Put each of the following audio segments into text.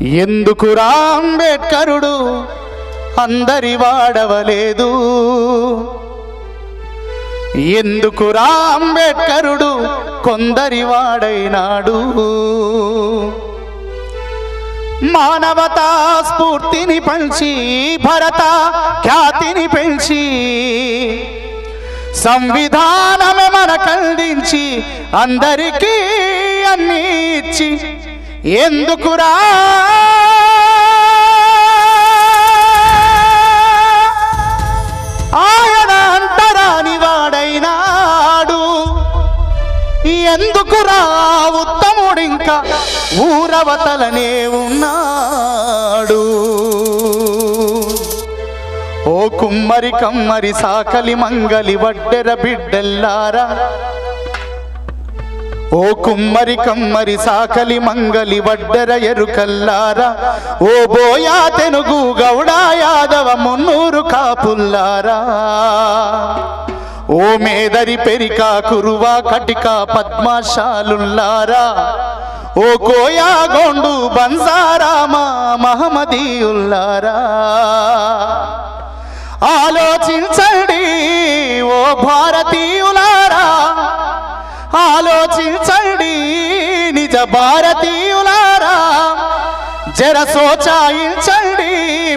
ఎందుకురా అంబేడ్కరుడు అందరి వాడవలేదు, ఎందుకురా అంబేడ్కరుడు కొందరి వాడైనాడు. మానవతా స్ఫూర్తిని పంచి భరత ఖ్యాతిని పెంచి సంవిధానమే మనకందించి అందరికీ అన్నీ ఇచ్చి ఎందుకురా ఆయన అంటరాని వాడైనాడు. ఎందుకురా ఉత్తముడింకా ఊరవతలనే ఉన్నాడు. ఓ కుమ్మరి కమ్మరి సాకలి మంగలి వడ్డెర బిడ్డల్లారా, ఓ కుమ్మరి కమ్మరి సాకలి మంగలి వడ్డెర ఎరుకల్లారా, ఓ బోయా తెనుగు గౌడ యాదవ మున్నూరు కాపుల్లారా, ఓ మేదరి పెరిక కురువ కటిక పద్మశాలుల్లారా, ఓ కోయా గోండు బంజారామా మహమ్మదీయుల్లారా, ఆలోచించండి ఓ భారతీయులారా, ఆలోచించండి నిజ భారతీయులారా, జర సోచాయించండి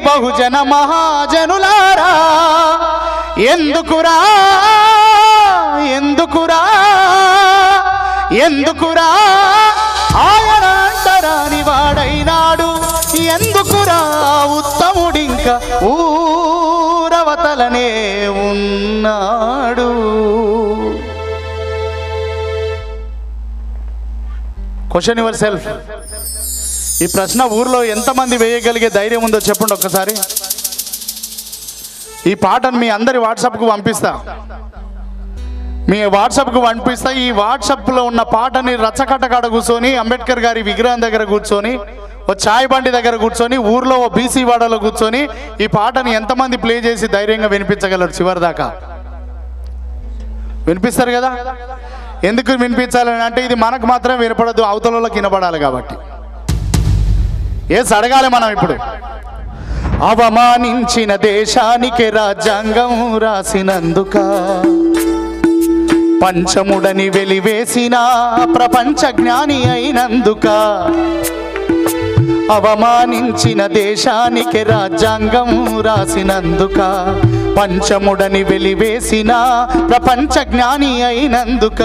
బహుజన మహాజనులారా. ఎందుకురా ఎందుకురా ఎందుకురా ఆయన అంటరాని వాడైనాడు. ఎందుకురా ఉత్తముడింకా ఊరవతలనే ఉన్నాడు. Question your self. ఈ ప్రశ్న ఊర్లో ఎంతమంది వేయగలిగే ధైర్యం ఉందో చెప్పండి ఒక్కసారి. ఈ పాటను మీ అందరి వాట్సాప్కు పంపిస్తా, మీ వాట్సాప్కు పంపిస్తా. ఈ వాట్సాప్లో ఉన్న పాటని రచ్చకట్టకాడ కూర్చొని అంబేద్కర్ గారి విగ్రహం దగ్గర కూర్చొని, ఓ ఛాయ్ బండి దగ్గర కూర్చొని, ఊర్లో ఓ బీసీ వాడలో కూర్చొని ఈ పాటని ఎంతమంది ప్లే చేసి ధైర్యంగా వినిపించగలరు? చివరిదాకా వినిపిస్తారు కదా. ఎందుకు వినిపించాలని అంటే ఇది మనకు మాత్రమే వినపడదు, అవతలకి వినపడాలి కాబట్టి. అడగాలి మనం ఇప్పుడు. అవమానించిన దేశానికి రాజ్యాంగం రాసినందుక, పంచముడని వెలివేసిన ప్రపంచ జ్ఞాని అయినందుక, అవమానించిన దేశానికి రాజ్యాంగం రాసినందుక, పంచముడని వెలివేసిన ప్రపంచ జ్ఞాని అయినందుక,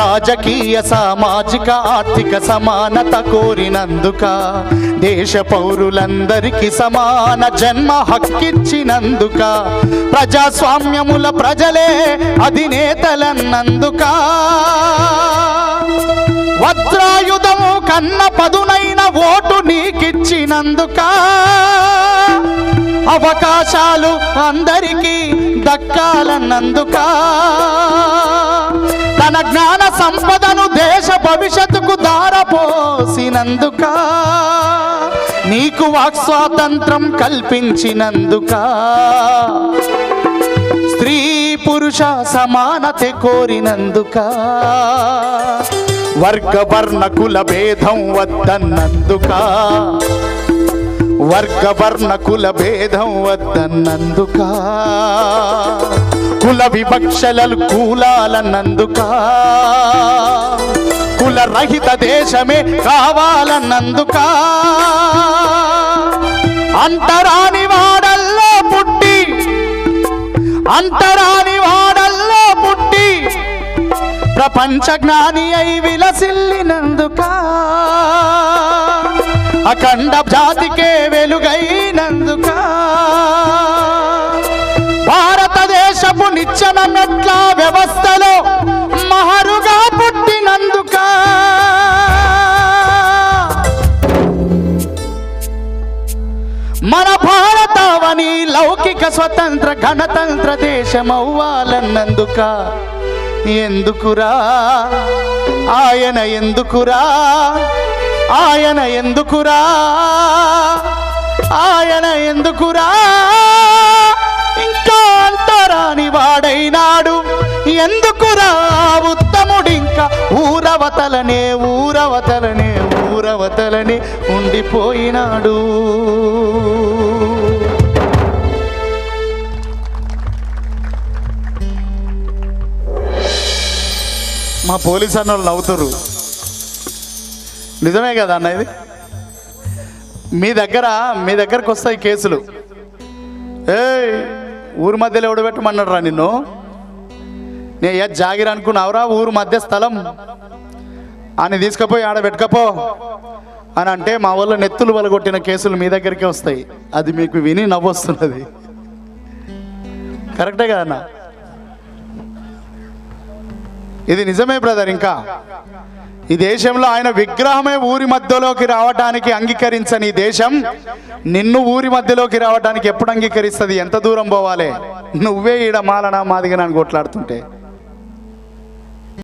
రాజకీయ సామాజిక ఆర్థిక సమానత కోరినందుక, దేశ పౌరులందరికీ సమాన జన్మ హక్కిచ్చినందుక, ప్రజాస్వామ్యముల ప్రజలే అధినేతలన్నందుక, వజ్రాయుధము కన్న పదునైన ఓటు నీకిచ్చినందుక, అవకాశాలు అందరికీ దక్కాలన్నందుక, తన జ్ఞాన సంపదను దేశ భవిష్యత్తుకు ధారపోసినందుక, నీకు వాక్ స్వాతంత్రం కల్పించినందుక, స్త్రీ పురుష సమానత కోరినందుక, వర్గ వర్ణ కుల భేదం వద్దన్నందుక, వర్గ వర్ణ కుల భేదం వద్దన్నందుక, కుల వివక్షలు కూలాలన్నందుక, కుల రహిత దేశమే కావాలన్నందుక, అంటరాని వాడల్లో పుట్టి, అంటరాని వాడల్లో పుట్టి ప్రపంచ జ్ఞాని అయి విలసిల్లినందుక, అఖండ జాతికే వెలుగైనందుక, భారతదేశపు నిచ్చెన మెట్ల వ్యవస్థలో మహరుగా పుట్టినందుక, మన భారతావని లౌకిక స్వతంత్ర గణతంత్ర దేశమవ్వాలన్నందుక, ఎందుకురా ఆయన ఎందుకురా ఆయన ఎందుకురా ఆయన ఎందుకురా ఇంకా అంటరాని వాడైనాడు. ఎందుకురా ఉత్తముడింకా ఊరవ ఊరవతలనే ఊరవతలనే ఊరవతలనే ఉండిపోయినాడు. మా పోలీసు అన్న వాళ్ళు నవ్వుతారు. నిజమే కదా అన్న ఇది? మీ దగ్గరకు వస్తాయి కేసులు. ఊరి మధ్యలో ఎవడు పెట్టమన్నాడు రా నిన్ను? నేను ఏ జాగిర్ అనుకున్నావురా? ఊరు మధ్య స్థలం అని తీసుకుపోయి ఆడ పెట్టుకపో అని అంటే మా వాళ్ళు నెత్తులు వలగొట్టిన కేసులు మీ దగ్గరికే వస్తాయి. అది మీకు విని నవ్వొస్తున్నది. కరెక్టే కదన్నా? ఇది నిజమే బ్రదర్. ఇంకా ఈ దేశంలో ఆయన విగ్రహమే ఊరి మధ్యలోకి రావడానికి అంగీకరించని దేశం నిన్ను ఊరి మధ్యలోకి రావడానికి ఎప్పుడు అంగీకరిస్తుంది? ఎంత దూరం పోవాలి? నువ్వే ఈడ మాలనా మాదిగనా అని కొట్లాడుతుంటే